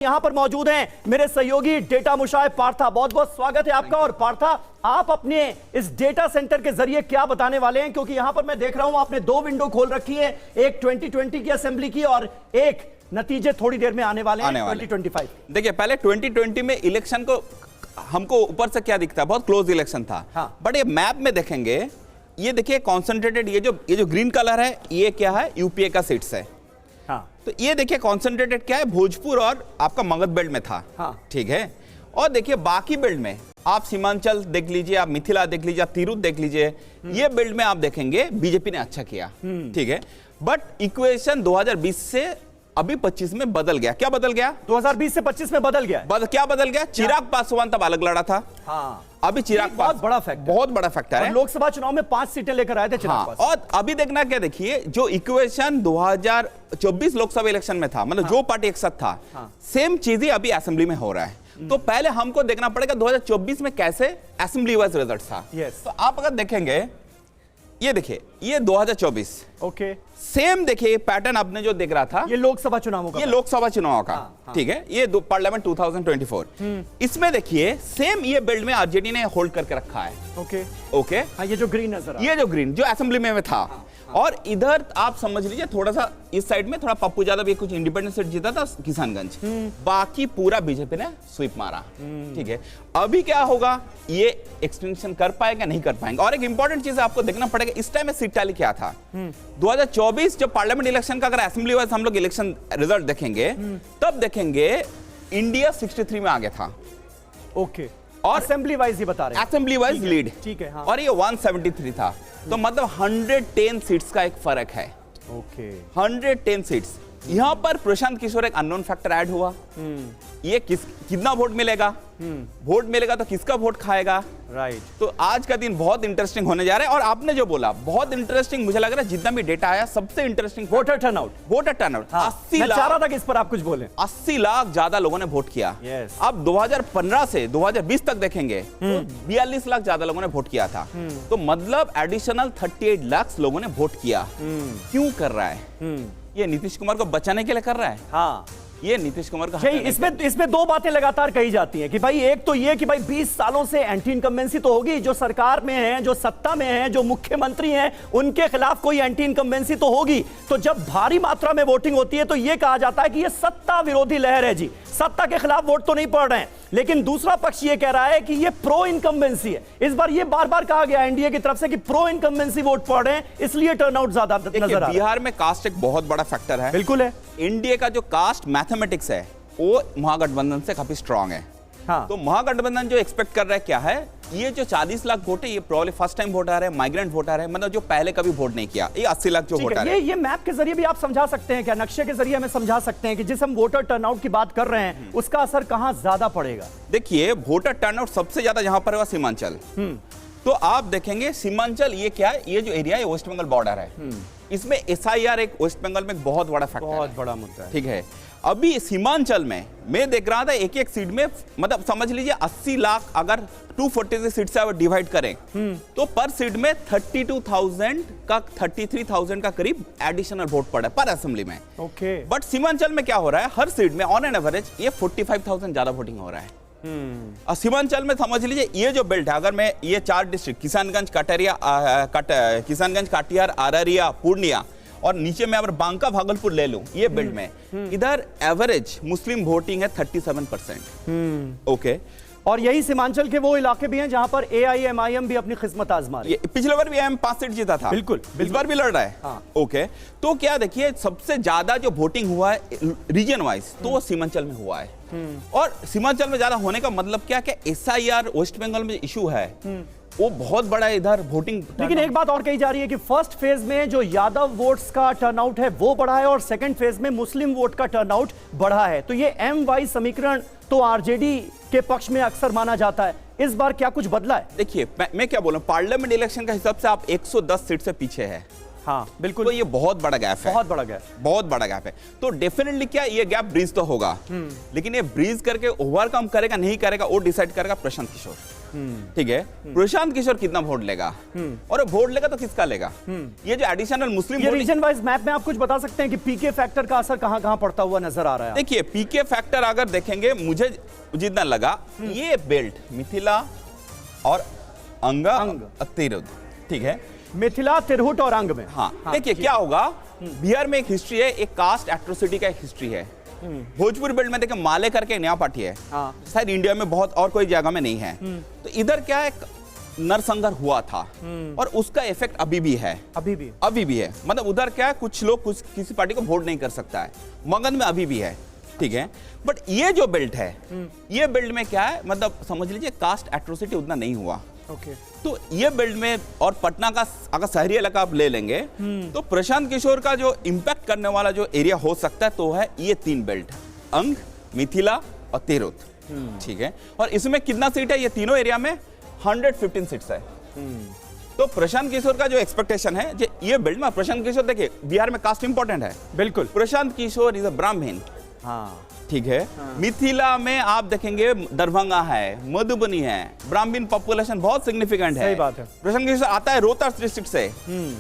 यहां पर मौजूद हैं मेरे सहयोगी डेटा मुशाहिद पार्था। बहुत बहुत स्वागत है आपका। और पार्था, आप अपने इस डेटा सेंटर के जरिए क्या बताने वाले हैं, क्योंकि यहां पर मैं देख रहा हूं आपने दो विंडो खोल रखी है, एक 2020 की असेंबली की और एक नतीजे थोड़ी देर में आने वाले हैं 2025। देखिए, पहले 2020 में इलेक्शन को हमको ऊपर से क्या दिखता है, बहुत क्लोज इलेक्शन था। हाँ। बट ये मैप में देखेंगे, ये देखिए कॉन्सेंट्रेटेड, ये जो ग्रीन कलर है ये क्या है, यूपीए का सीट्स है। हाँ। तो ये देखिए कॉन्सेंट्रेटेड क्या है, भोजपुर और आपका मगध बेल्ट में था। हाँ। ठीक है। और देखिए बाकी बेल्ट में आप सीमांचल देख लीजिए, आप मिथिला देख लीजिए, आप तिरुत देख लीजिए, ये बेल्ट में आप देखेंगे बीजेपी ने अच्छा किया। ठीक है। बट इक्वेशन 2020 से अभी 25 में बदल गया। क्या बदल गया? 2020 से 25 में बदल गया। क्या बदल गया? चिराग पासवान तब अलग लड़ा था। हाँ। अभी चिराग बहुत बड़ा फैक्टर, बहुत बड़ा फैक्टर है। लोकसभा चुनाव में 5 सीटें लेकर आए थे चिराग पासवान। और अभी देखना क्या, देखिए जो इक्वेशन 2024 लोकसभा इलेक्शन में था, मतलब जो पार्टी एक साथ था, सेम चीज ही अभी असेंबली में हो रहा है। तो पहले हमको देखना पड़ेगा 2024 में कैसे असेंबली वाइज रिजल्ट था। तो आप अगर देखेंगे, ये देखिए ये 2024, ओके, सेम देखिए पैटर्न आपने जो देख रहा था, ये लोकसभा चुनावों का, ये लोकसभा चुनाव का। ठीक है। ये पार्लियामेंट 2024, इसमें देखिए सेम ये बेल्ट में आरजेडी ने होल्ड करके रखा है। Okay okay. हाँ, ये जो ग्रीन नजर आ, ये जो ग्रीन जो असेंबली में था। और इधर आप समझ लीजिए थोड़ा सा इस साइड में थोड़ा पप्पू यादव भी कुछ इंडिपेंडेंट सीट जीता था किसानगंज, बाकी पूरा बीजेपी ने स्वीप मारा। ठीक है। अभी क्या होगा, ये एक्सटेंशन कर पाएगा नहीं कर पाएंगे। और एक इंपॉर्टेंट चीज आपको देखना पड़ेगा, इस टाइम में सीट टैली क्या था। 2024 जब पार्लियामेंट इलेक्शन का अगर असेंबली वाइज हम लोग इलेक्शन रिजल्ट देखेंगे, तब देखेंगे इंडिया 63 में आगे था। ओके। और असेंबली वाइज ही बता रहे हैं, असेंबली वाइज लीड। ठीक है। हाँ। और ये 173 था। तो मतलब 110 सीट्स का एक फर्क है। ओके। 110 सीट्स। यहां पर प्रशांत किशोर एक अननोन फैक्टर ऐड हुआ। ये कितना वोट मिलेगा, वोट मिलेगा तो किसका वोट खाएगा। राइट। तो आज का दिन बहुत इंटरेस्टिंग होने जा रहा है। और आपने जो बोला बहुत इंटरेस्टिंग, मुझे लग रहा है जितना भी डेटा आया सबसे इंटरेस्टिंग वोटर टर्नआउट। 80 मैं लाख, चाह रहा था कि इस पर आप कुछ बोलें। 80 लाख ज्यादा लोगों ने वोट किया। अब 2015 से 2020 तक देखेंगे तो 42 लाख ज्यादा लोगों ने वोट किया था। तो मतलब एडिशनल 38 लाख लोगों ने वोट किया। क्यों कर रहा है? ये नीतीश कुमार को बचाने के लिए कर रहा है। हाँ, ये नीतीश कुमार का इसमें दो बातें लगातार कही जाती हैं कि भाई एक तो ये कि भाई 20 सालों से एंटी इनकम्बेंसी तो होगी, जो सरकार में है, जो सत्ता में है, जो मुख्यमंत्री हैं, उनके खिलाफ कोई एंटी इनकम्बेंसी तो होगी। तो जब भारी मात्रा में वोटिंग होती है तो ये कहा जाता है कि ये सत्ता विरोधी लहर है जी, सत्ता के खिलाफ वोट तो नहीं पड़ रहे हैं। लेकिन दूसरा पक्ष ये कह रहा है कि ये प्रो इनकम्बेंसी है। इस बार ये बार बार कहा गया एनडीए की तरफ से कि प्रो इनकम्बेंसी वोट पड़ रहे हैं, इसलिए टर्नआउट ज्यादा नजर आ रहा है। बिहार में कास्ट एक बहुत बड़ा फैक्टर है। बिल्कुल है। इंडिया का जो कास्ट मैथमेटिक्स है वो महागठबंधन से काफी स्ट्रांग है। हाँ। तो महागठबंधन जो एक्सपेक्ट कर रहा है क्या है, ये जो 40 लाख वोट है, ये प्रॉब्ली फर्स्ट टाइम वोटर है, माइग्रेंट वोटर है, मतलब जो पहले कभी वोट नहीं किया। ये 80 लाख जो वोटर है। ये मैप के जरिए भी आप समझा सकते हैं क्या, नक्शे के जरिए हमें समझा सकते हैं कि जिस हम वोटर टर्नआउट की बात कर रहे हैं उसका असर कहां ज्यादा पड़ेगा? देखिए वोटर टर्नआउट सबसे ज्यादा जहां पर है सीमांचल। तो आप देखेंगे सीमांचल ये क्या है, ये जो एरिया है वेस्ट बंगाल बॉर्डर है। इसमें एसआईआर एक वेस्ट बंगाल में बहुत बड़ा फैक्टर है, बहुत बड़ा मुद्दा है। ठीक है। अभी सीमांचल में मैं देख रहा था एक एक सीट में, मतलब समझ लीजिए 80 लाख अगर 243 सीट से डिवाइड करें तो पर सीट में 32,000 का 33,000 का करीब एडिशनल वोट पड़ा पर असेंबली में। ओके। बट सीमांचल में क्या हो रहा है, हर सीट में ऑन एन एवरेज ये 45,000 ज्यादा वोटिंग हो रहा है। और सीमांचल में समझ लीजिए ये जो बेल्ट है, अगर मैं ये 4 डिस्ट्रिक्ट किसानगंज, किसानगंज, काटिहार, अररिया, पूर्णिया और नीचे में अगर बांका, भागलपुर ले लूं, ये बेल्ट में इधर एवरेज मुस्लिम वोटिंग है 37%। ओके। और यही सीमांचल के वो इलाके भी हैं जहां पर एआईएमआईएम भी अपनी किस्मत आजमा रही है। पिछले बार भी एम 5 सीट जीता था। बिल्कुल। इस बार भी लड़ रहा है। हाँ। ओके। तो क्या देखिए सबसे ज्यादा जो वोटिंग हुआ है रीजन वाइज तो वो सीमांचल में हुआ है। और सीमांचल में ज्यादा होने का मतलब क्या कि एसआईआर वेस्ट बंगाल में इशू है वो बहुत बड़ा इधर वोटिंग। लेकिन एक बात और कही जा रही है कि फर्स्ट फेज में जो यादव वोट्स का टर्नआउट है वो बढ़ा है और सेकंड फेज में मुस्लिम वोट का टर्नआउट बढ़ा है। तो ये एम वाई समीकरण तो आरजेडी के पक्ष में अक्सर माना जाता है, इस बार क्या कुछ बदला है? देखिए मैं क्या बोलूं, पार्लियामेंट इलेक्शन का हिसाब से आप 110 सीट से पीछे है। हाँ बिल्कुल। तो ये बहुत बड़ा गैप है, बहुत बड़ा गैप, बहुत बड़ा गैप है। तो डेफिनेटली क्या ये गैप ब्रीज तो होगा, लेकिन ये ब्रीज करके ओवरकम करेगा नहीं करेगा वो डिसाइड करेगा प्रशांत किशोर। ठीक है, प्रशांत किशोर कितना वोट लेगा, और वोट लेगा तो किसका लेगा। ये जो एडिशनल मुस्लिम ये रीजन वाइज मैप में आप कुछ बता सकते हैं कि पीके फैक्टर का असर कहां कहां पड़ता हुआ नजर आ रहा है? देखिए पीके फैक्टर अगर देखेंगे, मुझे जितना लगा ये बेल्ट मिथिला और अंग तिरहुत, ठीक है, मिथिला, तिरहुत और अंग में। हाँ, देखिए क्या होगा, बिहार में एक हिस्ट्री है, एक कास्ट एट्रोसिटी का एक हिस्ट्री है। भोजपुर बेल्ट में देखिए माले करके नया पार्टी है, शायद इंडिया में बहुत और कोई जगह में नहीं है। तो इधर क्या है, नरसंहार हुआ था और उसका इफेक्ट अभी भी है, अभी भी है। मतलब उधर क्या है, कुछ लोग कुछ किसी पार्टी को वोट नहीं कर सकता है, मगध में अभी भी है, ठीक है। बट ये जो बेल्ट है, ये बेल्ट में क्या है, मतलब समझ लीजिए कास्ट एट्रोसिटी उतना नहीं हुआ। तो ये बेल्ट में, और पटना का अगर शहरी इलाका आप ले लेंगे तो प्रशांत किशोर का जो इंपैक्ट करने वाला जो एरिया हो सकता है तो है ये 3 बेल्ट, अंग, मिथिला और तिरहुत, ठीक है। और इसमें कितना सीट है, ये तीनों एरिया में 115 सीट्स है। तो प्रशांत किशोर का जो एक्सपेक्टेशन है, ये बेल्ट में प्रशांत किशोर, देखिए बिहार में कास्ट इंपॉर्टेंट है, बिल्कुल। प्रशांत किशोर इज अ ब्राह्मण, हाँ, ठीक है। मिथिला में आप देखेंगे दरभंगा है, मधुबनी है, ब्राह्मण पॉपुलेशन बहुत सिग्निफिकेंट है। सही बात है। प्रशांत किशोर आता है रोहतक डिस्ट्रिक्ट से,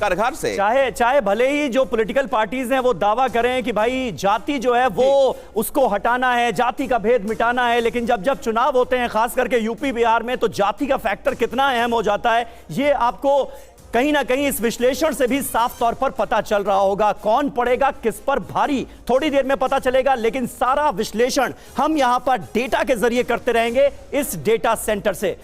करघर से। चाहे भले ही जो पॉलिटिकल पार्टीज हैं वो दावा करें कि भाई जाति जो है वो उसको हटाना है, जाति का भेद मिटाना है, लेकिन जब चुनाव होते हैं खास करके यूपी बिहार में, तो जाति का फैक्टर कितना अहम हो जाता है, ये आपको कहीं ना कहीं इस विश्लेषण से भी साफ तौर पर पता चल रहा होगा। कौन पड़ेगा किस पर भारी, थोड़ी देर में पता चलेगा, लेकिन सारा विश्लेषण हम यहां पर डेटा के जरिए करते रहेंगे इस डेटा सेंटर से।